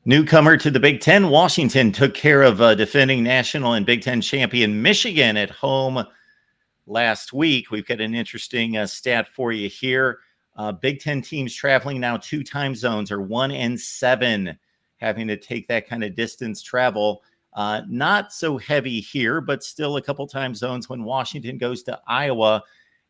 Newcomer to the Big Ten, Washington took care of defending national and Big Ten champion Michigan at home last week. We've got an interesting stat for you here. Big Ten teams traveling now 2 time zones are 1 and 7, having to take that kind of distance travel. Not so heavy here, but still a couple time zones when Washington goes to Iowa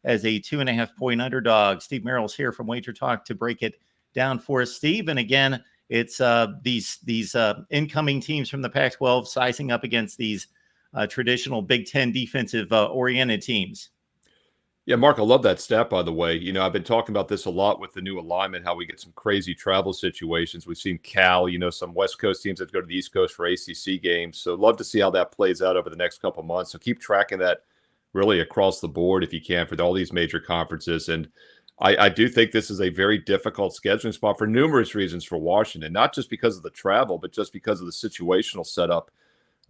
as a 2.5-point underdog. Steve Merrill's here from Wager Talk to break it down for us. Steve, and again, it's these incoming teams from the Pac-12 sizing up against these traditional Big Ten defensive oriented teams. Yeah, Mark, I love that stat, by the way. You know, I've been talking about this a lot with the new alignment, how we get some crazy travel situations. We've seen Cal, some West Coast teams that go to the East Coast for ACC games. So love to see how that plays out over the next couple of months. So keep tracking that really across the board if you can for all these major conferences. And I do think this is a very difficult scheduling spot for numerous reasons for Washington, not just because of the travel, but just because of the situational setup.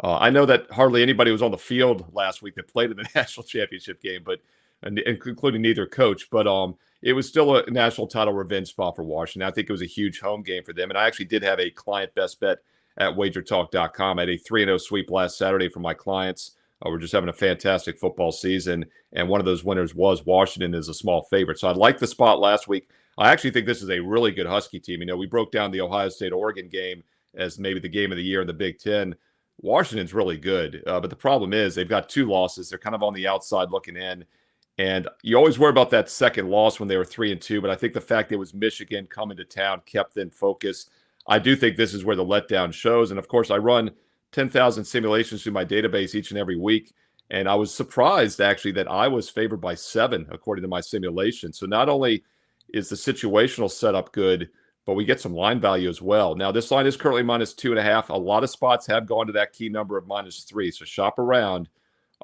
I know that hardly anybody was on the field last week that played in the national championship game, and including neither coach, but it was still a national title revenge spot for Washington. I think it was a huge home game for them, and I actually did have a client best bet at wagertalk.com. I had a 3-0 sweep last Saturday for my clients. We're just having a fantastic football season, and one of those winners was Washington as a small favorite. So I liked the spot last week. I actually think this is a really good Husky team. We broke down the Ohio State-Oregon game as maybe the game of the year in the Big Ten. Washington's really good, but the problem is they've got 2 losses. They're kind of on the outside looking in, and you always worry about that second loss when they were 3-2, but I think the fact that it was Michigan coming to town kept them focused. I do think this is where the letdown shows, and of course I run 10,000 simulations through my database each and every week. And I was surprised, actually, that I was favored by 7, according to my simulation. So not only is the situational setup good, but we get some line value as well. Now, this line is currently -2.5. A lot of spots have gone to that key number of -3. So shop around,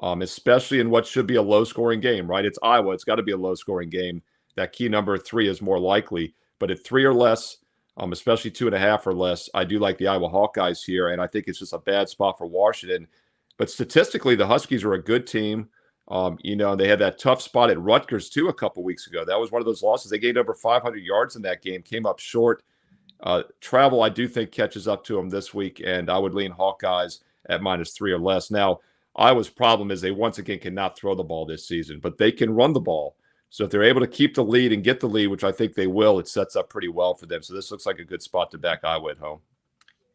especially in what should be a low-scoring game, right? It's Iowa. It's got to be a low-scoring game. That key number 3 is more likely. But at 3 or less, especially 2.5 or less, I do like the Iowa Hawkeyes here, and I think it's just a bad spot for Washington. But statistically, the Huskies are a good team. They had that tough spot at Rutgers, too, a couple weeks ago. That was one of those losses. They gained over 500 yards in that game, came up short. Travel, I do think, catches up to them this week, and I would lean Hawkeyes at -3 or less. Now, Iowa's problem is they once again cannot throw the ball this season, but they can run the ball. So if they're able to keep the lead and get the lead, which I think they will, it sets up pretty well for them. So this looks like a good spot to back Iowa at home.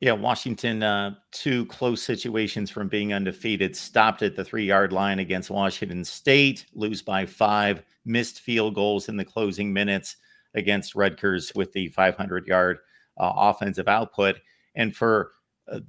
Yeah, Washington, 2 close situations from being undefeated. Stopped at the 3-yard line against Washington State, lose by 5, missed field goals in the closing minutes against Rutgers with the 500-yard offensive output. And for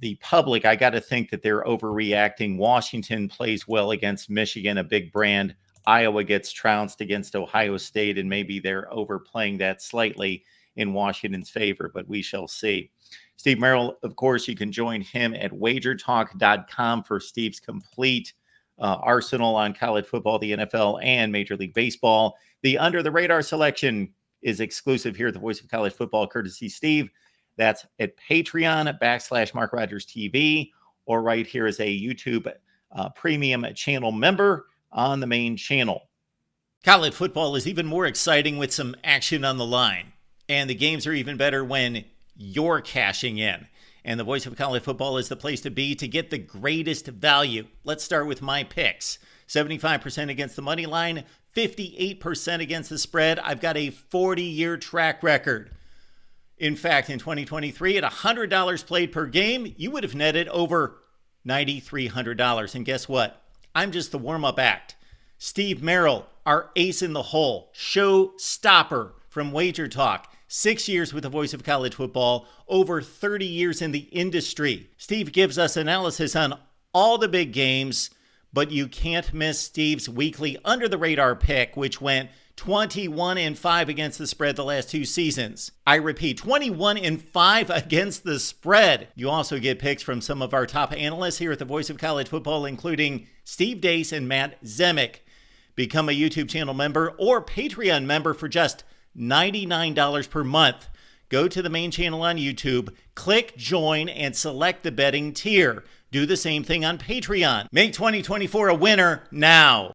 the public, I got to think that they're overreacting. Washington plays well against Michigan, a big brand. Iowa gets trounced against Ohio State, and maybe they're overplaying that slightly in Washington's favor, but we shall see. Steve Merrill, of course, you can join him at wagertalk.com for Steve's complete arsenal on college football, the NFL, and Major League Baseball. The Under the Radar selection is exclusive here at the Voice of College Football, courtesy Steve. That's at Patreon /MarkRogersTV, or right here as a YouTube premium channel member on the main channel. College football is even more exciting with some action on the line. And the games are even better when you're cashing in. And the Voice of College Football is the place to be to get the greatest value. Let's start with my picks. 75% against the money line, 58% against the spread. I've got a 40-year track record. In fact, in 2023, at $100 played per game, you would have netted over $9,300. And guess what? I'm just the warm-up act. Steve Merrill, our ace in the hole, show stopper from Wager Talk. 6 years with the Voice of College Football, over 30 years in the industry. Steve gives us analysis on all the big games, but you can't miss Steve's weekly Under the Radar pick, which went 21-5 against the spread the last 2 seasons. I repeat, 21-5 against the spread. You also get picks from some of our top analysts here at the Voice of College Football, including Steve Dace and Matt Zemek. Become a YouTube channel member or Patreon member for just $99 per month. Go to the main channel on YouTube, click join, and select the betting tier. Do the same thing on Patreon. Make 2024 a winner now.